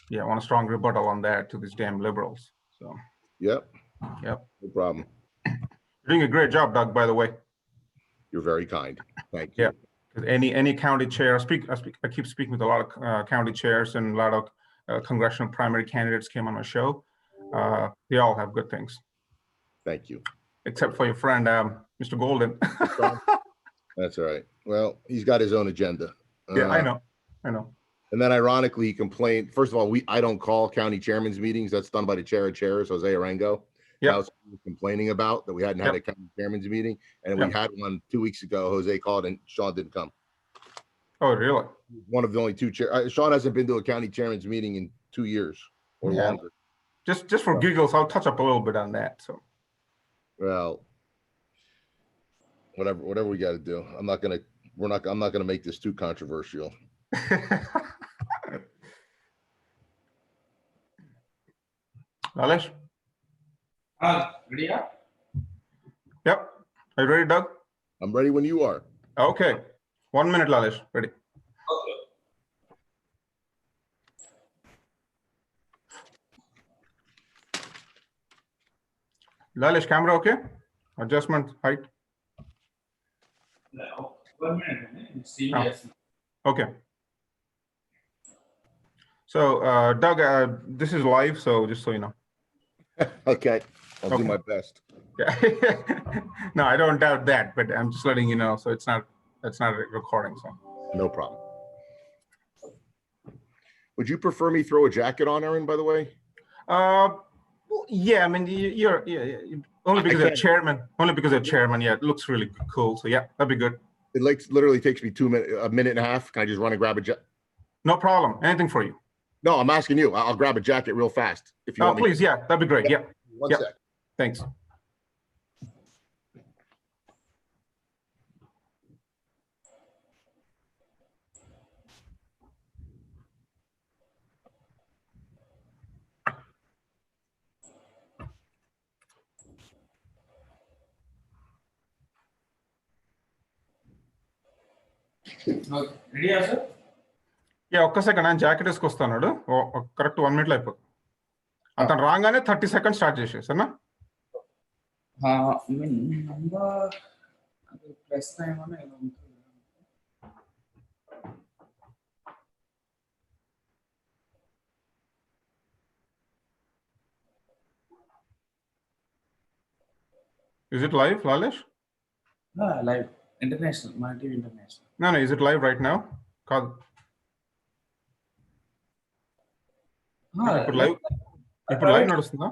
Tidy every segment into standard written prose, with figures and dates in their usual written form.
Yeah, I want a strong rebuttal on that to these damn liberals. So. Yep. Yep. No problem. You're doing a great job, Doug, by the way. You're very kind. Thank you. Yeah. Any county chair, I keep speaking with a lot of county chairs, and a lot of congressional primary candidates came on my show. They all have good things. Thank you. Except for your friend, Mr. Golden. That's all right. Well, he's got his own agenda. Yeah, I know. And then ironically, he complained. First of all, I don't call county chairman's meetings. That's done by the chair of chairs, Jose Arango. Yeah. That was complaining about that we hadn't had a county chairman's meeting, and we had one 2 weeks ago. Jose called and Sean didn't come. Oh, really? One of the only two chairs. Sean hasn't been to a county chairman's meeting in 2 years or longer. Just for giggles, I'll touch up a little bit on that. So. Well, whatever we got to do. I'm not gonna make this too controversial. Lalesh? Ready? Yep. Are you ready, Doug? I'm ready when you are. Okay. 1 minute, Lalesh. Ready. Okay. Lalesh, camera okay? Adjustment, height? No. 1 minute. See, yes. Okay. So, Doug, this is live, so just so you know. Okay. I'll do my best. Yeah. No, I don't doubt that, but I'm just letting you know. So that's not a recording. So no problem. Would you prefer me throw a jacket on, Arun, by the way? Yeah, I mean, you're only because you're chairman. Only because you're chairman. Yeah, it looks really cool. So yeah, that'd be good. It literally takes me a minute and a half. Can I just run and grab a jacket? No problem. Anything for you. No, I'm asking you. I'll grab a jacket real fast if you want me. Please, yeah, that'd be great. Yeah. One sec. Thanks. Ready, sir? Yeah, ఒక్క second ఆయన jacket వేసుకొస్తాడు correct 1 minute లో అయిపోతుంది అతను రాగానే 30 seconds start చేసేసా number plus ఏమన్నా Is it live, Lalesh? Live. International. My TV International. No, is it live right now? కాదు ఇప్పుడు లైవ్ నడుస్తుందా?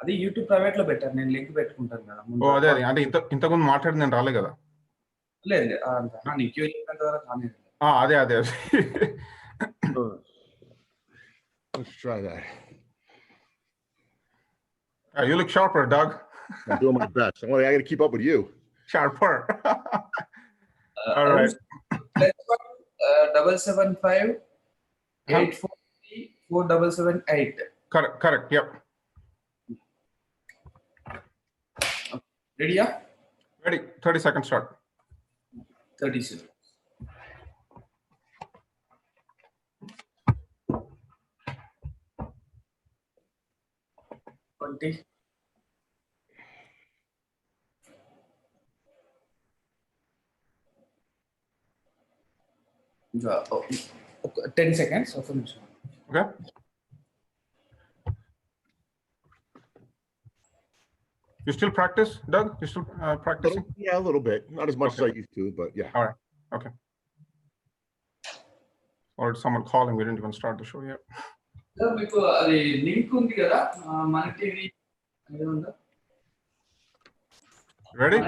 అది యూట్యూబ్ ప్రైవేట్ లో పెట్టారు, నేను లింక్ పెట్టుకుంటాను కదా. ఓ అదే అంటే ఇంతకుముందు మాట్లాడి నేను రాలే కదా. లేదు నీకు చెప్పినంత వరకు రాలేదు. అదే Let's try that. You look sharper, Doug. I'm doing my best. I got to keep up with you. Sharper. All right. 775 843 4778. Correct. Yep. Ready? Ready. 30 seconds start. 30 seconds. 20. Oh, 10 seconds. Okay. You still practice, Doug? You still practicing? Yeah, a little bit. Not as much as I used to, but yeah. All right. Okay. Or someone calling? We didn't even start the show yet. Ready?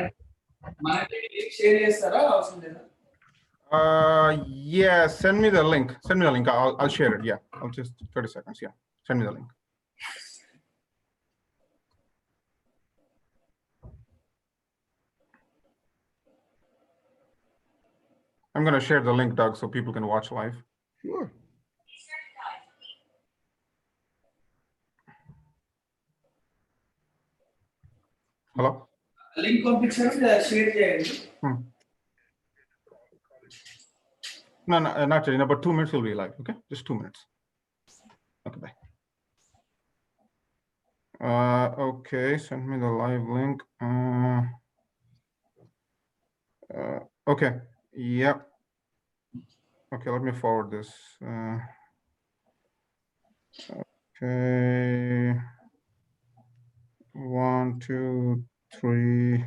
Yeah, send me the link. I'll share it. Yeah, I'll just 30 seconds. Yeah, send me the link. I'm going to share the link, Doug, so people can watch live. Sure. Hello? Link share. No, not really. No, but 2 minutes will be live. Okay, just 2 minutes. Okay, send me the live link. Okay, yep. Okay, let me forward this. Okay, 1, 2, 3.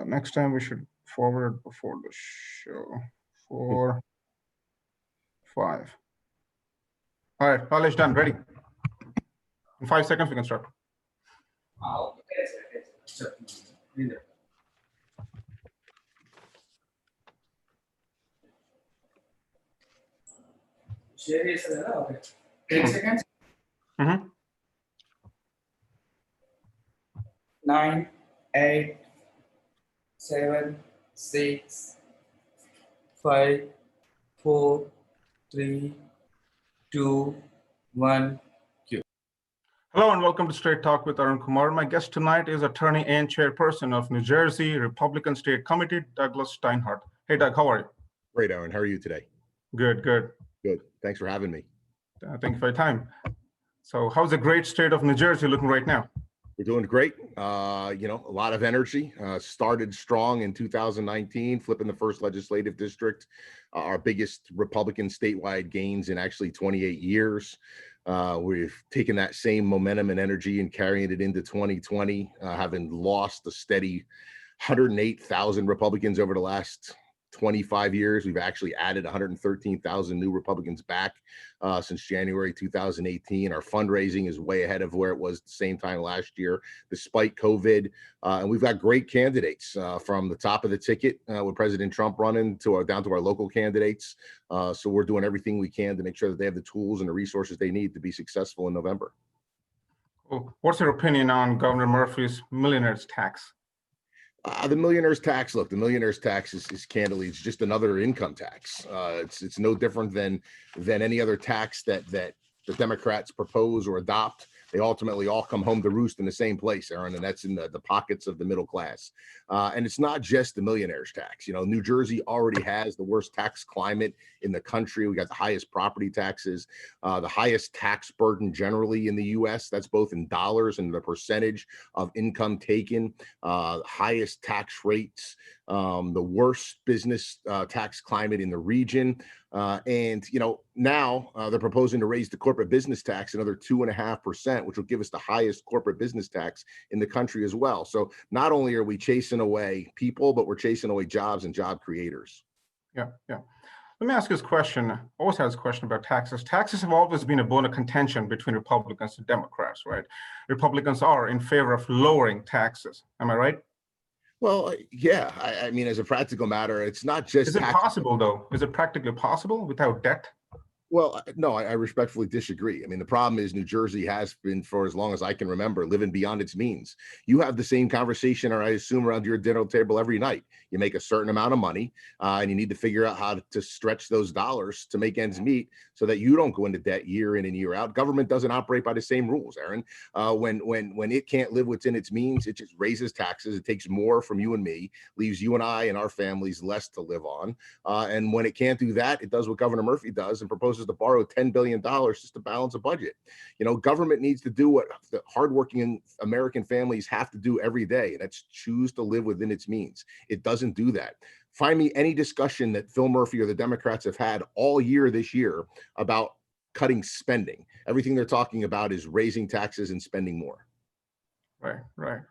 Next time we should forward it before the show. 4, 5. All right, knowledge done, ready. In 5 seconds, we can start. Share is okay. 10 seconds. Mm-hmm. 9, 8, 7, 6, 5, 4, 3, 2, 1. Hello and welcome to Straight Talk with Arun Kumar. My guest tonight is attorney and chairperson of New Jersey Republican State Committee, Douglas Steinhardt. Hey, Doug, how are you? Great, Aaron. How are you today? Good, good. Good. Thanks for having me. Thank you for your time. So how's the great state of New Jersey looking right now? We're doing great. A lot of energy. Started strong in 2019, flipping the first legislative district, our biggest Republican statewide gains in actually 28 years. We've taken that same momentum and energy and carrying it into 2020, having lost a steady 108,000 Republicans over the last 25 years. We've actually added 113,000 new Republicans back since January 2018. Our fundraising is way ahead of where it was the same time last year, despite COVID. And we've got great candidates from the top of the ticket with President Trump running down to our local candidates. So we're doing everything we can to make sure that they have the tools and the resources they need to be successful in November. What's your opinion on Governor Murphy's millionaire's tax? The millionaire's tax, look, the millionaire's tax is candidly, it's just another income tax. It's no different than any other tax that the Democrats propose or adopt. They ultimately all come home to roost in the same place, Aaron, and that's in the pockets of the middle class. And it's not just the millionaire's tax. You know, New Jersey already has the worst tax climate in the country. We got the highest property taxes, the highest tax burden generally in the U.S. That's both in dollars and the percentage of income taken, highest tax rates, the worst business tax climate in the region. And now they're proposing to raise the corporate business tax another 2.5%, which will give us the highest corporate business tax in the country as well. So not only are we chasing away people, but we're chasing away jobs and job creators. Yeah. Let me ask you this question. I always had this question about taxes. Taxes have always been a bone of contention between Republicans and Democrats, right? Republicans are in favor of lowering taxes. Am I right? Well, yeah. I mean, as a practical matter, it's not just. Is it possible, though? Is it practically possible without debt? Well, no, I respectfully disagree. I mean, the problem is New Jersey has been, for as long as I can remember, living beyond its means. You have the same conversation, or I assume, around your dinner table every night. You make a certain amount of money, and you need to figure out how to stretch those dollars to make ends meet so that you don't go into debt year in and year out. Government doesn't operate by the same rules, Aaron. When it can't live within its means, it just raises taxes. It takes more from you and me, leaves you and I and our families less to live on. And when it can't do that, it does what Governor Murphy does and proposes to borrow $10 billion just to balance a budget. Government needs to do what the hardworking American families have to do every day, and that's choose to live within its means. It doesn't do that. Find me any discussion that Phil Murphy or the Democrats have had all year this year about cutting spending. Everything they're talking about is raising taxes and spending more. Right.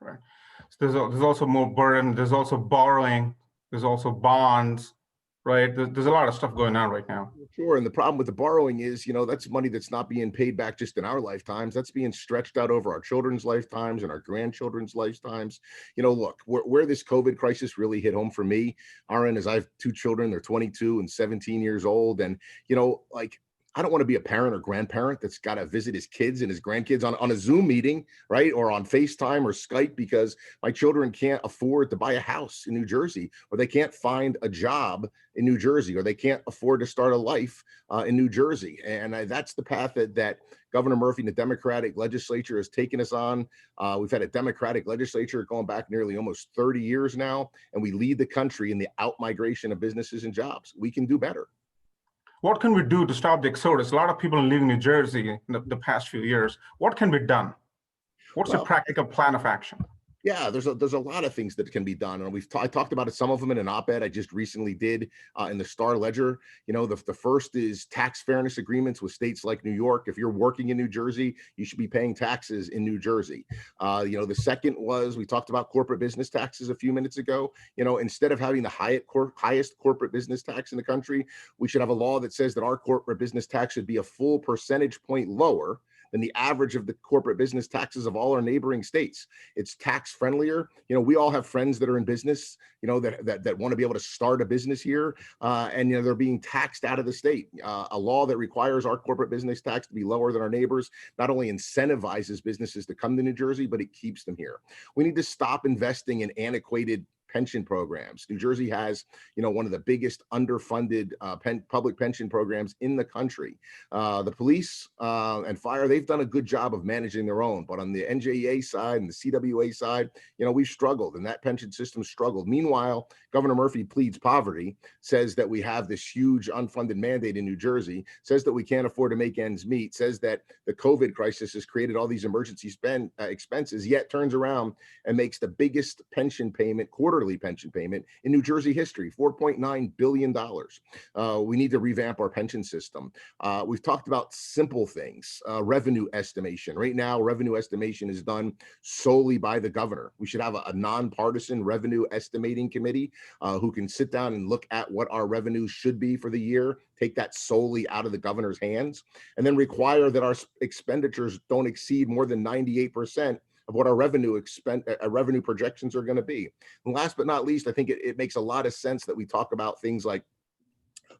So there's also more burden. There's also borrowing. There's also bonds. Right. There's a lot of stuff going on right now. Sure. And the problem with the borrowing is, that's money that's not being paid back just in our lifetimes. That's being stretched out over our children's lifetimes and our grandchildren's lifetimes. Look, where this COVID crisis really hit home for me, Arun, is I have 2 children. They're 22 and 17 years old. And, I don't want to be a parent or grandparent that's got to visit his kids and his grandkids on a Zoom meeting, right? Or on FaceTime or Skype because my children can't afford to buy a house in New Jersey, or they can't find a job in New Jersey, or they can't afford to start a life in New Jersey. And that's the path that Governor Murphy and the Democratic legislature has taken us on. We've had a Democratic legislature going back nearly almost 30 years now, and we lead the country in the out-migration of businesses and jobs. We can do better. What can we do to stop the exodus? A lot of people are leaving New Jersey in the past few years. What can be done? What's your Well, practical plan of action? yeah, there's a lot of things that can be done, and I talked about it, some of them in an op-ed I just recently did in the Star Ledger. You know, the first is tax fairness agreements with states like New York. If you're working in New Jersey, you should be paying taxes in New Jersey. You know, the second was, we talked about corporate business taxes a few minutes ago. You know, instead of having the highest corporate business tax in the country, we should have a law that says that our corporate business tax should be a full percentage point lower than the average of the corporate business taxes of all our neighboring states. It's tax friendlier. You know, we all have friends that are in business, you know, that want to be able to start a business here, and you know, they're being taxed out of the state. A law that requires our corporate business tax to be lower than our neighbors not only incentivizes businesses to come to New Jersey, but it keeps them here. We need to stop investing in antiquated pension programs. New Jersey has, you know, one of the biggest underfunded public pension programs in the country. The police and fire, they've done a good job of managing their own, but on the NJEA side and the CWA side, you know, we've struggled, and that pension system struggled. Meanwhile, Governor Murphy pleads poverty, says that we have this huge unfunded mandate in New Jersey, says that we can't afford to make ends meet, says that the COVID crisis has created all these emergency expenses, yet turns around and makes the biggest pension payment, quarterly pension payment in New Jersey history, $4.9 billion. We need to revamp our pension system. We've talked about simple things, revenue estimation. Right now, revenue estimation is done solely by the governor. We should have a nonpartisan revenue estimating committee who can sit down and look at what our revenues should be for the year, take that solely out of the governor's hands, and then require that our expenditures don't exceed more than 98% of what our revenue projections are going to be. And last but not least, I think it makes a lot of sense that we talk about things like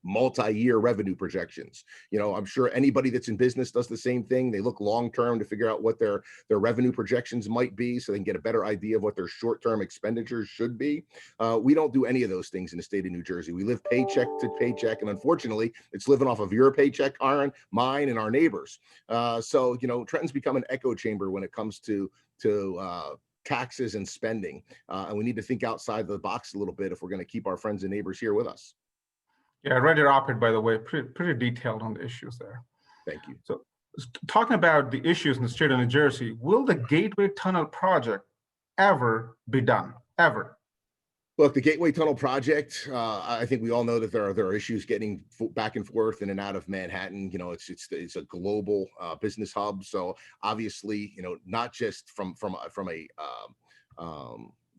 multi-year revenue projections. You know, I'm sure anybody that's in business does the same thing. They look long-term to figure out what their revenue projections might be so they can get a better idea of what their short-term expenditures should be. We don't do any of those things in the state of New Jersey. We live paycheck to paycheck, and unfortunately, it's living off of your paycheck, Arun, mine, and our neighbors. So, you know, Trenton's become an echo chamber when it comes to taxes and spending. And we need to think outside the box a little bit if we're going to keep our friends and neighbors here with us. Yeah, I read your op-ed, by the way, pretty detailed on the issues there. Thank you. So talking about the issues in the state of New Jersey, will the Gateway Tunnel project ever be done? Ever? Look, the Gateway Tunnel project, I think we all know that there are issues getting back and forth in and out of Manhattan. You know, it's a global business hub. So obviously, you know, not just from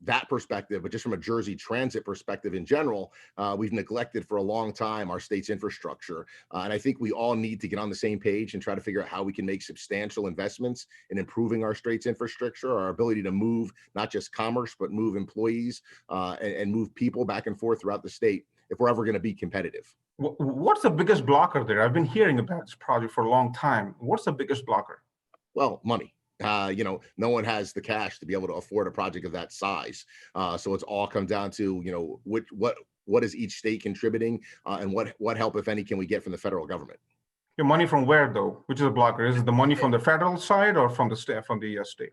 that perspective, but just from a Jersey transit perspective in general, we've neglected for a long time our state's infrastructure. And I think we all need to get on the same page and try to figure out how we can make substantial investments in improving our state's infrastructure, our ability to move not just commerce, but move employees and move people back and forth throughout the state if we're ever going to be competitive. What's the biggest blocker there? I've been hearing about this project for a long time. What's the biggest blocker? Well, money. You know, no one has the cash to be able to afford a project of that size. So it's all come down to, you know, what is each state contributing and what help, if any, can we get from the federal government? Your money from where, though? Which is a blocker? Is it the money from the federal side or from the state,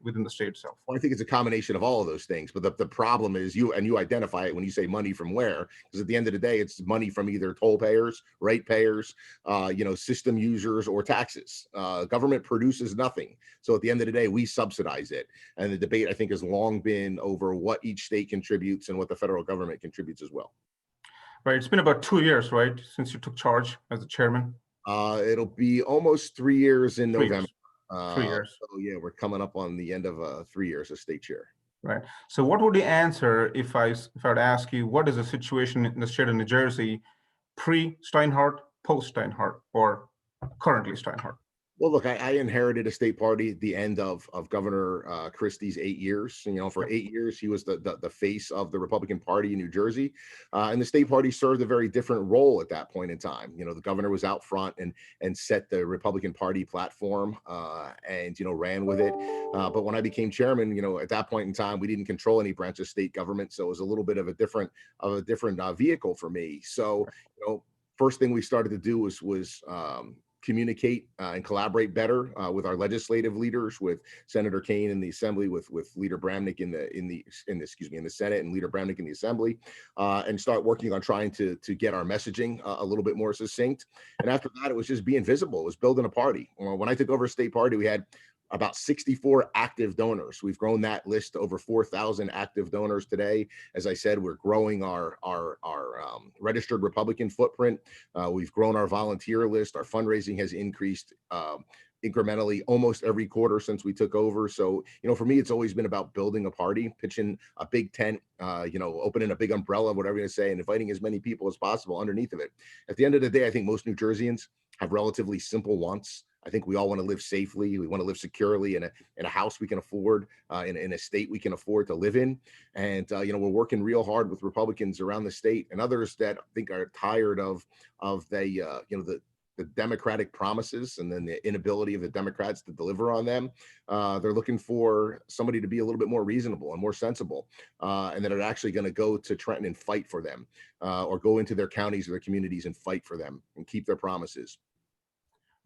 within the state itself? Well, I think it's a combination of all of those things. But the problem is you identify it when you say money from where, because at the end of the day, it's money from either toll payers, rate payers, you know, system users, or taxes. Government produces nothing. So at the end of the day, we subsidize it. And the debate, I think, has long been over what each state contributes and what the federal government contributes as well. Right. It's been about 2 years, right, since you took charge as the chairman? It'll be almost 3 years in November. 3 years. So yeah, we're coming up on the end of 3 years as state chair. Right. So what would you answer if I were to ask you, what is the situation in the state of New Jersey pre-Steinhardt, post-Steinhardt, or currently Steinhardt? Well, look, I inherited a state party at the end of Governor Christie's 8 years. You know, for 8 years, he was the face of the Republican Party in New Jersey. And the state party served a very different role at that point in time. You know, the governor was out front and set the Republican Party platform and, you know, ran with it. But when I became chairman, you know, at that point in time, we didn't control any branch of state government. So it was a little bit of a different vehicle for me. So, you know, first thing we started to do was communicate and collaborate better with our legislative leaders, with Senator Kaine in the Assembly, with Leader Bramnick in the Senate, and Leader Bramnick in the Assembly, and start working on trying to get our messaging a little bit more succinct. And after that, it was just being visible. It was building a party. When I took over state party, we had about 64 active donors. We've grown that list to over 4,000 active donors today. As I said, we're growing our registered Republican footprint. We've grown our volunteer list. Our fundraising has increased incrementally almost every quarter since we took over. So, for me, it's always been about building a party, pitching a big tent, opening a big umbrella, whatever you're going to say, and inviting as many people as possible underneath of it. At the end of the day, I think most New Jerseyans have relatively simple wants. I think we all want to live safely. We want to live securely in a house we can afford, in a state we can afford to live in. And, we're working real hard with Republicans around the state and others that I think are tired of the Democratic promises and then the inability of the Democrats to deliver on them. They're looking for somebody to be a little bit more reasonable and more sensible, and that are actually going to go to Trenton and fight for them, or go into their counties or their communities and fight for them and keep their promises.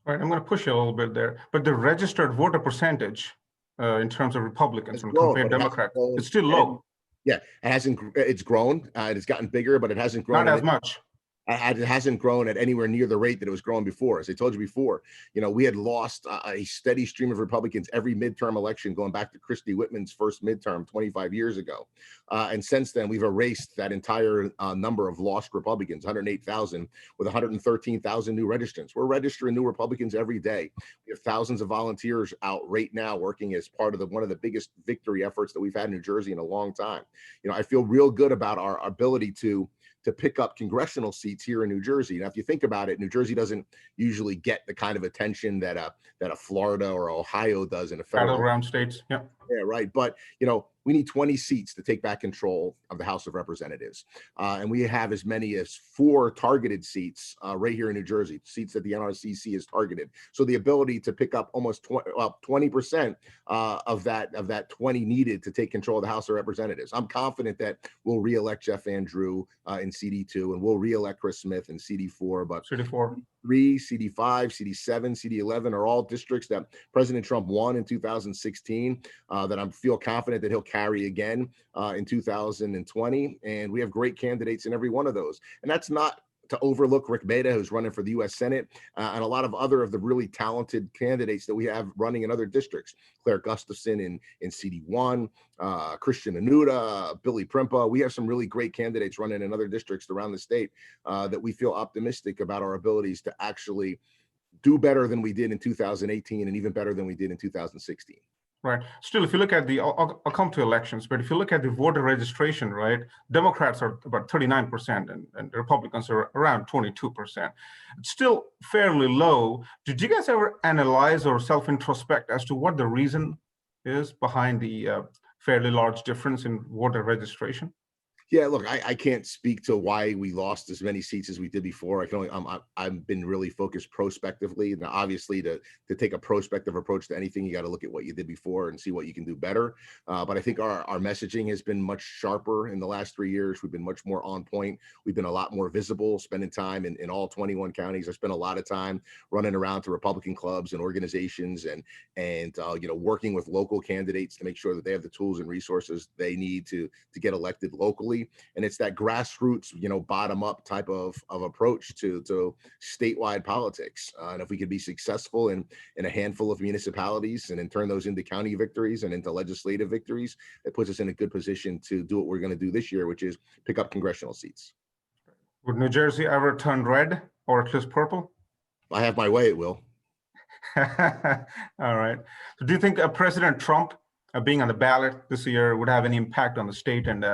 Right, I'm going to push you a little bit there, but the registered voter percentage in terms of Republicans when compared to Democrats, it's still low. Yeah, it's grown. It's gotten bigger, but it hasn't grown. Not as much. It hasn't grown at anywhere near the rate that it was growing before. As I told you before, we had lost a steady stream of Republicans every midterm election going back to Christy Whitman's first midterm 25 years ago. And since then, we've erased that entire number of lost Republicans, 108,000, with 113,000 new registrants. We're registering new Republicans every day. We have thousands of volunteers out right now working as part of one of the biggest victory efforts that we've had in New Jersey in a long time. I feel real good about our ability to pick up congressional seats here in New Jersey. Now, if you think about it, New Jersey doesn't usually get the kind of attention that a Florida or Ohio does in a federal battleground states. Yeah. Yeah, right. But, we need 20 seats to take back control of the House of Representatives. And we have as many as 4 targeted seats right here in New Jersey, seats that the NRCC has targeted. So the ability to pick up almost 20% of that 20 needed to take control of the House of Representatives. I'm confident that we'll reelect Jeff Andrew in CD2, and we'll reelect Chris Smith in CD4. But CD4. CD5, CD7, CD11 are all districts that President Trump won in 2016 that I feel confident that he'll carry again in 2020. And we have great candidates in every one of those. And that's not to overlook Rick Beda, who's running for the U.S. Senate, and a lot of other of the really talented candidates that we have running in other districts. Claire Gustafson in CD1, Christian Anuda, Billy Primpa. We have some really great candidates running in other districts around the state that we feel optimistic about our abilities to actually do better than we did in 2018 and even better than we did in 2016. Right. Still, if you look at I'll come to elections, but if you look at the voter registration, right, Democrats are about 39% and Republicans are around 22%. It's still fairly low. Did you guys ever analyze or self-introspect as to what the reason is behind the fairly large difference in voter registration? Yeah, look, I can't speak to why we lost as many seats as we did before. I can only I've been really focused prospectively. Now, obviously, to take a prospective approach to anything, you got to look at what you did before and see what you can do better. But I think our messaging has been much sharper in the last 3 years. We've been much more on point. We've been a lot more visible, spending time in all 21 counties. I spent a lot of time running around to Republican clubs and organizations and working with local candidates to make sure that they have the tools and resources they need to get elected locally. And it's that grassroots, bottom up type of approach to statewide politics. And if we could be successful in a handful of municipalities and then turn those into county victories and into legislative victories, it puts us in a good position to do what we're going to do this year, which is pick up congressional seats. Would New Jersey ever turn red or at least purple? If I have my way, it will. All right. So do you think President Trump being on the ballot this year would have any impact on the state and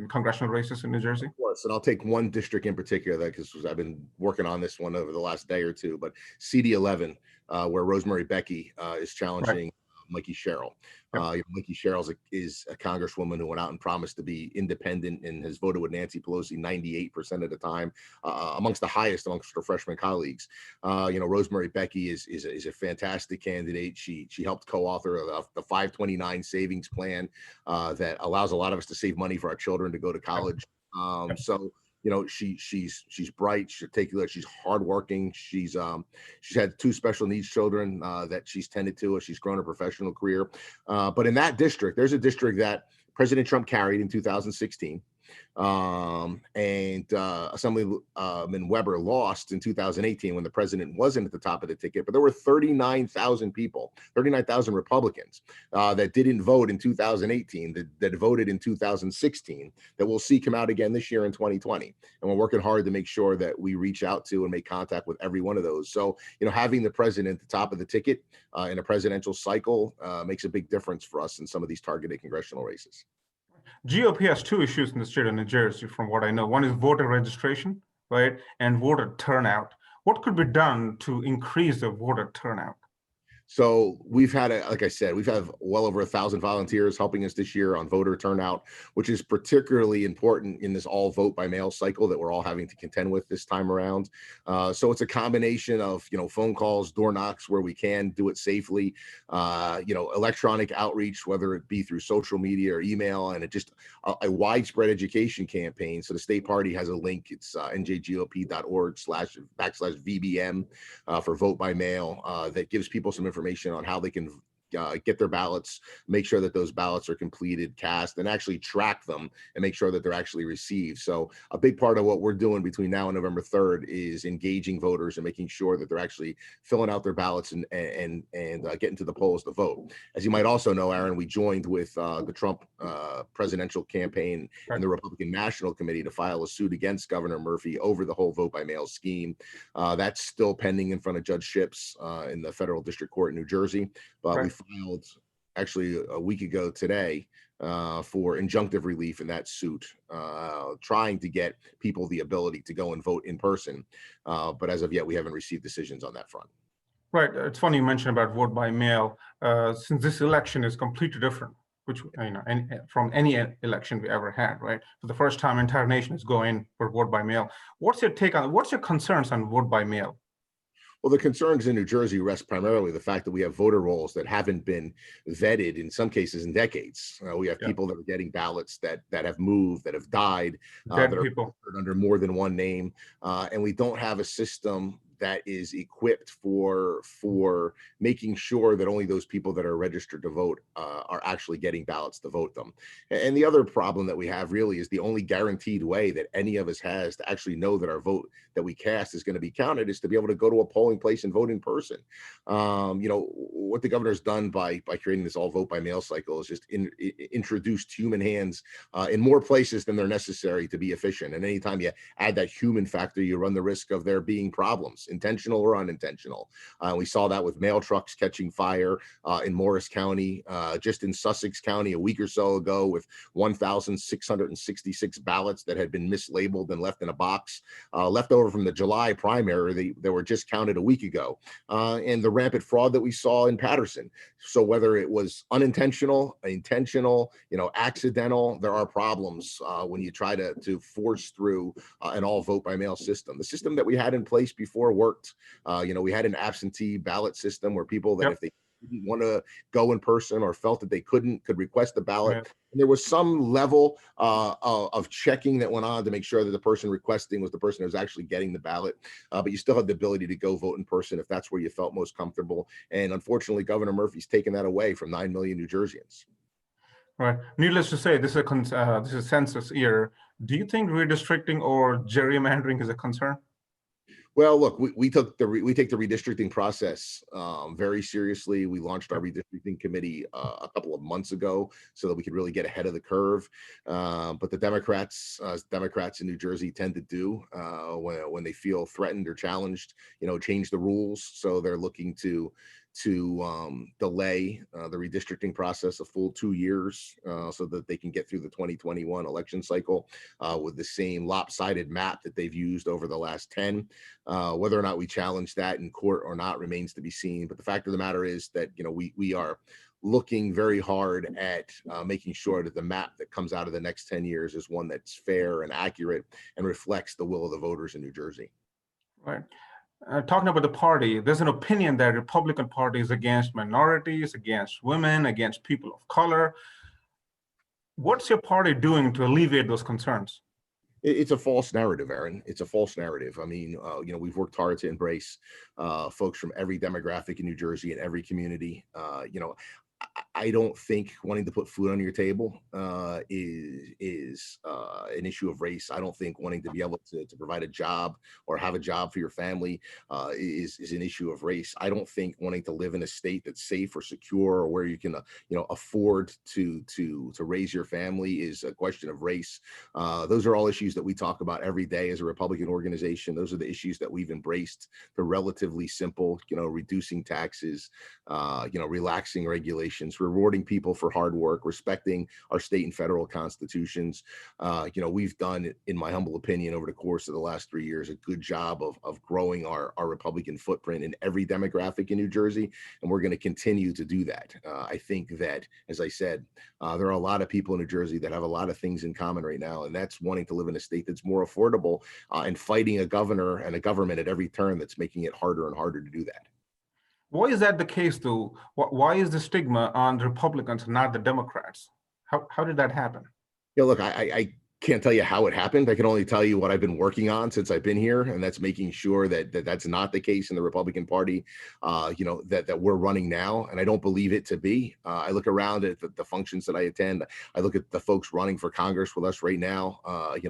congressional races in New Jersey? Of course, and I'll take one district in particular because I've been working on this one over the last day or two, but CD11, where Rosemary Becky is challenging Mikey Sherrill. Mikey Sherrill is a congresswoman who went out and promised to be independent and has voted with Nancy Pelosi 98% of the time, amongst the highest amongst her freshman colleagues. Rosemary Becky is a fantastic candidate. She helped co-author the 529 savings plan that allows a lot of us to save money for our children to go to college. So You know, she's bright, she's articulate, she's hardworking. She's had 2 special needs children that she's tended to as she's grown her professional career. But in that district, there's a district that President Trump carried in 2016. And Assemblyman Weber lost in 2018 when the president wasn't at the top of the ticket. But there were 39,000 people, 39,000 Republicans that didn't vote in 2018, that voted in 2016, that we'll see come out again this year in 2020. And we're working hard to make sure that we reach out to and make contact with every one of those. So, you know, having the president at the top of the ticket in a presidential cycle makes a big difference for us in some of these targeted congressional races. GOP has 2 issues in the state of New Jersey, from what I know. One is voter registration, right, and voter turnout. What could be done to increase the voter turnout? So we've had, like I said, we've had well over 1,000 volunteers helping us this year on voter turnout, which is particularly important in this all vote by mail cycle that we're all having to contend with this time around. So it's a combination of, you know, phone calls, door knocks where we can do it safely, you know, electronic outreach, whether it be through social media or email, and it just a widespread education campaign. So the state party has a link. It's njgop.org/VBM for vote by mail that gives people some information on how they can get their ballots, make sure that those ballots are completed, cast, and actually track them and make sure that they're actually received. So a big part of what we're doing between now and November 3rd is engaging voters and making sure that they're actually filling out their ballots and getting to the polls to vote. As you might also know, Aaron, we joined with the Trump presidential campaign and the Republican National Committee to file a suit against Governor Murphy over the whole vote by mail scheme. That's still pending in front of Judge Ships in the Federal District Court in New Jersey. But we filed actually a week ago today for injunctive relief in that suit, trying to get people the ability to go and vote in person. But as of yet, we haven't received decisions on that front. Right. It's funny you mentioned about vote by mail, since this election is completely different, which, you know, from any election we ever had, right? For the first time, entire nation is going for vote by mail. What's your take on, what's your concerns on vote by mail? Well, the concerns in New Jersey rest primarily the fact that we have voter rolls that haven't been vetted in some cases in decades. We have people that are getting ballots that have moved, that have died, that are under more than one name, and we don't have a system that is equipped for making sure that only those people that are registered to vote are actually getting ballots to vote them. And the other problem that we have really is the only guaranteed way that any of us has to actually know that our vote that we cast is going to be counted is to be able to go to a polling place and vote in person. You know, what the governor's done by creating this all vote by mail cycle is just introduced human hands in more places than they're necessary to be efficient. And anytime you add that human factor, you run the risk of there being problems, intentional or unintentional. We saw that with mail trucks catching fire in Morris County, just in Sussex County a week or so ago, with 1,666 ballots that had been mislabeled and left in a box, left over from the July primary. They were just counted a week ago, and the rampant fraud that we saw in Patterson. So whether it was unintentional, intentional, you know, accidental, there are problems when you try to force through an all vote by mail system. The system that we had in place before worked. You know, we had an absentee ballot system where people that if they didn't want to go in person or felt that they could request the ballot. And there was some level of checking that went on to make sure that the person requesting was the person who was actually getting the ballot. But you still had the ability to go vote in person if that's where you felt most comfortable. And unfortunately, Governor Murphy's taken that away from 9 million New Jerseyans. Right. Needless to say, this is census year. Do you think redistricting or gerrymandering is a concern? Well, look, we take the redistricting process very seriously. We launched our redistricting committee a couple of months ago so that we could really get ahead of the curve. But the Democrats in New Jersey tend to do when they feel threatened or challenged, you know, change the rules. So they're looking to delay the redistricting process a full 2 years so that they can get through the 2021 election cycle with the same lopsided map that they've used over the last 10. Whether or not we challenge that in court or not remains to be seen. But the fact of the matter is that, you know, we are looking very hard at making sure that the map that comes out of the next 10 years is one that's fair and accurate and reflects the will of the voters in New Jersey. Right. Talking about the party, there's an opinion that the Republican Party is against minorities, against women, against people of color. What's your party doing to alleviate those concerns? It's a false narrative, Aaron. It's a false narrative. I mean, we've worked hard to embrace folks from every demographic in New Jersey and every community. I don't think wanting to put food on your table is an issue of race. I don't think wanting to be able to provide a job or have a job for your family is an issue of race. I don't think wanting to live in a state that's safe or secure or where you can afford to raise your family is a question of race. Those are all issues that we talk about every day as a Republican organization. Those are the issues that we've embraced. They're relatively simple, reducing taxes, relaxing regulations, rewarding people for hard work, respecting our state and federal constitutions. We've done, in my humble opinion, over the course of the last 3 years, a good job of growing our Republican footprint in every demographic in New Jersey, and we're going to continue to do that. I think that, as I said, there are a lot of people in New Jersey that have a lot of things in common right now, and that's wanting to live in a state that's more affordable and fighting a governor and a government at every turn that's making it harder and harder to do that. Why is that the case, though? Why is the stigma on the Republicans and not the Democrats? How did that happen? Yeah, look, I can't tell you how it happened. I can only tell you what I've been working on since I've been here, and that's making sure that that's not the case in the Republican Party, that we're running now, and I don't believe it to be. I look around at the functions that I attend. I look at the folks running for Congress with us right now.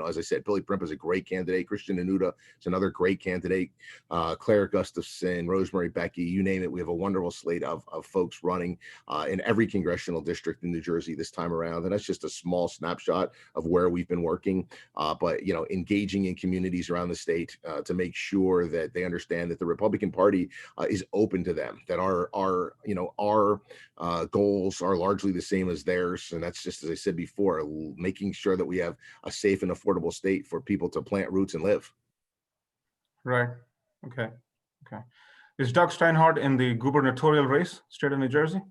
As I said, Billy Primp is a great candidate. Christian Anuda is another great candidate. Claire Gustafson, Rosemary Becky, you name it. We have a wonderful slate of folks running in every congressional district in New Jersey this time around, and that's just a small snapshot of where we've been working, but engaging in communities around the state to make sure that they understand that the Republican Party is open to them, that our goals are largely the same as theirs, and that's just, as I said before, making sure that we have a safe and affordable state for people to plant roots and live. Right. Okay. Is Doug Steinhardt in the gubernatorial race, state of New Jersey?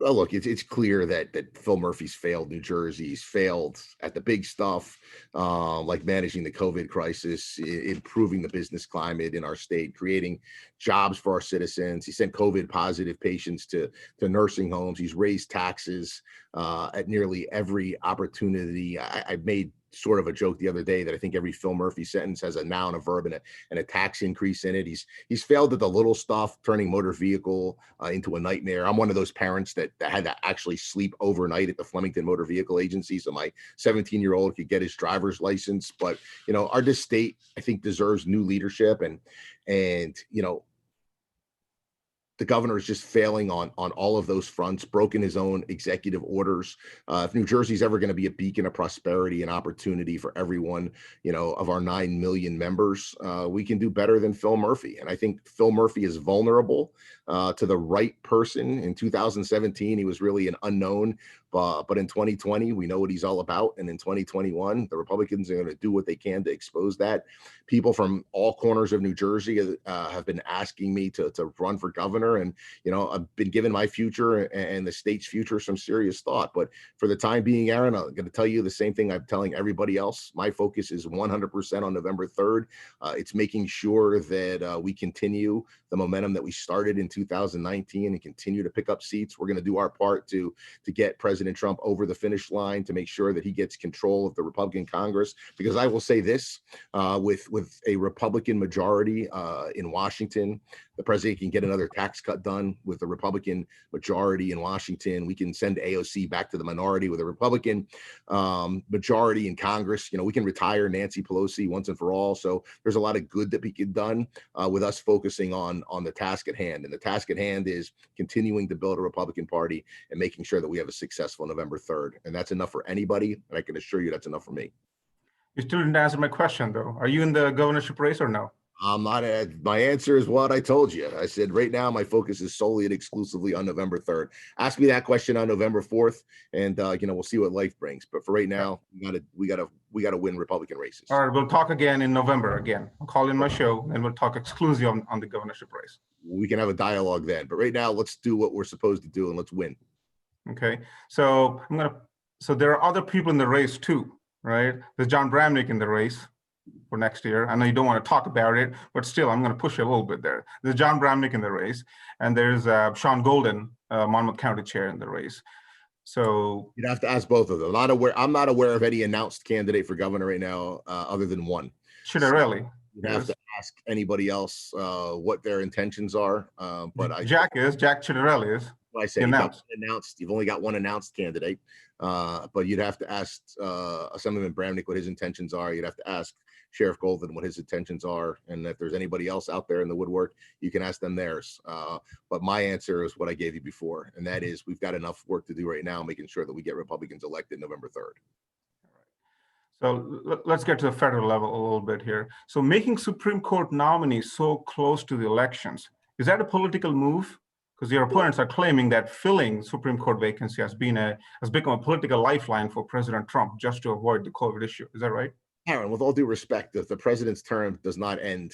Well, look, it's clear that Phil Murphy's failed New Jersey. He's failed at the big stuff, like managing the COVID crisis, improving the business climate in our state, creating jobs for our citizens. He sent COVID positive patients to nursing homes. He's raised taxes at nearly every opportunity. I've made sort of a joke the other day that I think every Phil Murphy sentence has a noun, a verb, and a tax increase in it. He's failed at the little stuff, turning motor vehicle into a nightmare. I'm one of those parents that had to actually sleep overnight at the Flemington Motor Vehicle Agency so my 17-year-old could get his driver's license. But our state, I think, deserves new leadership, and the governor is just failing on all of those fronts, broken his own executive orders. If New Jersey's ever going to be a beacon of prosperity and opportunity for everyone, of our 9 million members, we can do better than Phil Murphy. And I think Phil Murphy is vulnerable to the right person. In 2017, he was really an unknown, but in 2020, we know what he's all about. And in 2021, the Republicans are going to do what they can to expose that. People from all corners of New Jersey have been asking me to run for governor. And, I've been giving my future and the state's future some serious thought. But for the time being, Aaron, I'm going to tell you the same thing I'm telling everybody else. My focus is 100% on November 3rd. It's making sure that we continue the momentum that we started in 2019 and continue to pick up seats. We're going to do our part to get President Trump over the finish line, to make sure that he gets control of the Republican Congress. Because I will say this, with a Republican majority in Washington, the president can get another tax cut done. With a Republican majority in Washington, we can send AOC back to the minority. With a Republican majority in Congress, we can retire Nancy Pelosi once and for all. So there's a lot of good that we get done with us focusing on the task at hand. And the task at hand is continuing to build a Republican Party and making sure that we have a successful November 3rd. And that's enough for anybody. And I can assure you that's enough for me. You still didn't answer my question, though. Are you in the governorship race or no? I'm not. My answer is what I told you. I said right now my focus is solely and exclusively on November 3rd. Ask me that question on November 4th, and we'll see what life brings. But for right now, we gotta win Republican races. All right, we'll talk again in November. I'll call in my show and we'll talk exclusively on the governorship race. We can have a dialogue then. But right now, let's do what we're supposed to do and let's win. Okay. So there are other people in the race too, right? There's John Bramnick in the race for next year. I know you don't want to talk about it, but still, I'm going to push you a little bit there. There's John Bramnick in the race, and there's Sean Golden, Monmouth County Chair, in the race. So You'd have to ask both of them. I'm not aware of any announced candidate for governor right now, other than one. Chitterelli You'd have is. to ask anybody else what their intentions are. But Jack Chitterelli is. I say you've only got one announced candidate. But you'd have to ask Assemblyman Bramnick what his intentions are. You'd have to ask Sheriff Golden what his intentions are. And if there's anybody else out there in the woodwork, you can ask them theirs. But my answer is what I gave you before. And that is, we've got enough work to do right now, making sure that we get Republicans elected November 3rd. So let's get to the federal level a little bit here. So making Supreme Court nominees so close to the elections, is that a political move? Because your opponents are claiming that filling Supreme Court vacancy has become a political lifeline for President Trump just to avoid the COVID issue. Is that right? Aaron, with all due respect, if the president's term does not end,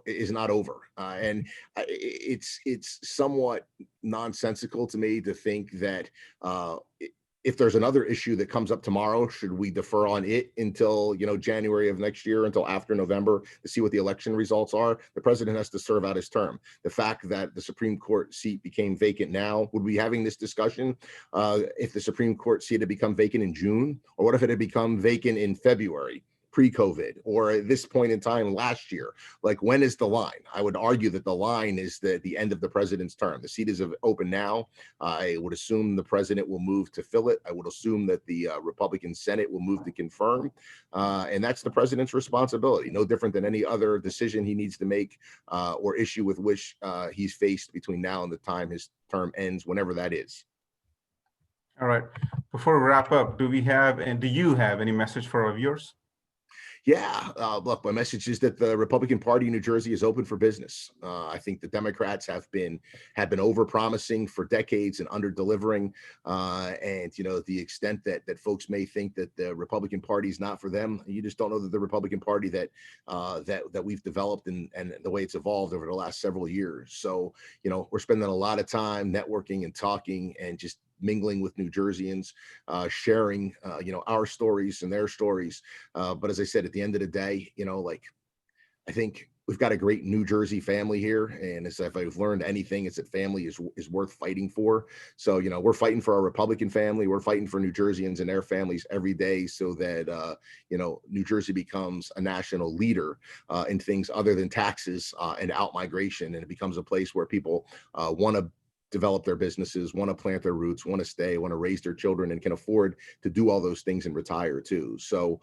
is not over. And it's somewhat nonsensical to me to think that if there's another issue that comes up tomorrow, should we defer on it until, January of next year, until after November to see what the election results are? The president has to serve out his term. The fact that the Supreme Court seat became vacant now, would we be having this discussion if the Supreme Court seat had become vacant in June? Or what if it had become vacant in February? Pre-COVID, or at this point in time last year? Like, when is the line? I would argue that the line is the end of the president's term. The seat is open now. I would assume the president will move to fill it. I would assume that the Republican Senate will move to confirm. And that's the president's responsibility. No different than any other decision he needs to make or issue with which he's faced between now and the time his term ends, whenever that is. All right. Before we wrap up, do you have any message for our viewers? Yeah, look, my message is that the Republican Party in New Jersey is open for business. I think the Democrats have been over-promising for decades and under-delivering. And the extent that folks may think that the Republican Party is not for them, you just don't know that the Republican Party that we've developed and the way it's evolved over the last several years. So we're spending a lot of time networking and talking and just mingling with New Jerseyans, sharing, our stories and their stories. But as I said, at the end of the day, I think we've got a great New Jersey family here. And if I've learned anything, it's that family is worth fighting for. So, we're fighting for our Republican family. We're fighting for New Jerseyans and their families every day so that, New Jersey becomes a national leader in things other than taxes and out-migration. And it becomes a place where people want to develop their businesses, want to plant their roots, want to stay, want to raise their children, and can afford to do all those things and retire too. So,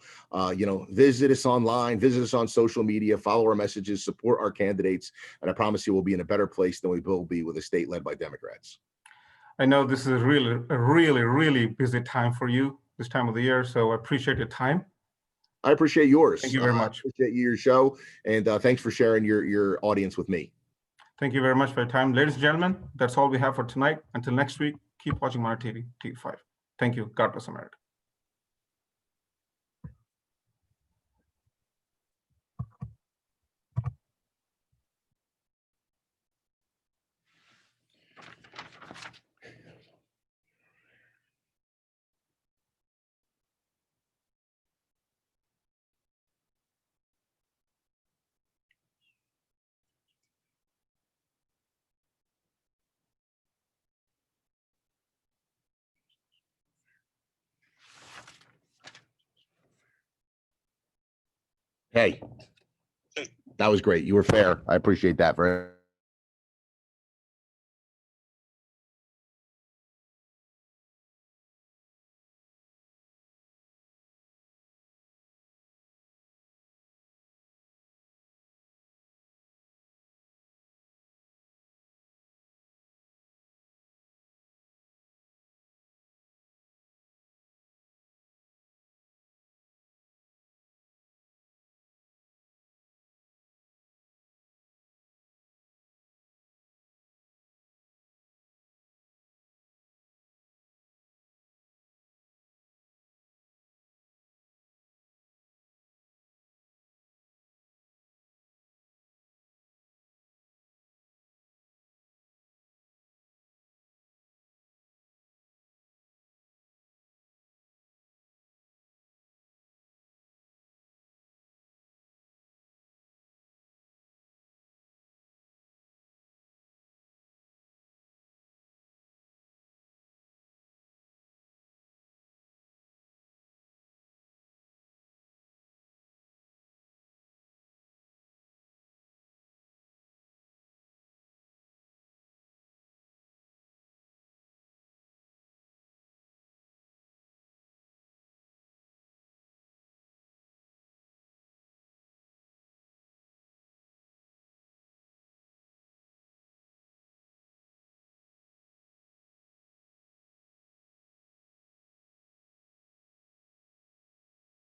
visit us online, visit us on social media, follow our messages, support our candidates, and I promise you we'll be in a better place than we will be with a state led by Democrats. I know this is a really busy time for you this time of the year, so I appreciate your time. I appreciate yours. Thank you very much. I appreciate your show, and thanks for sharing your audience with me. Thank you very much for your time. Ladies and gentlemen, that's all we have for tonight. Until next week, keep watching Monitor TV, TV5. Thank you. God bless America. Hey, that was great. You were fair. I appreciate that very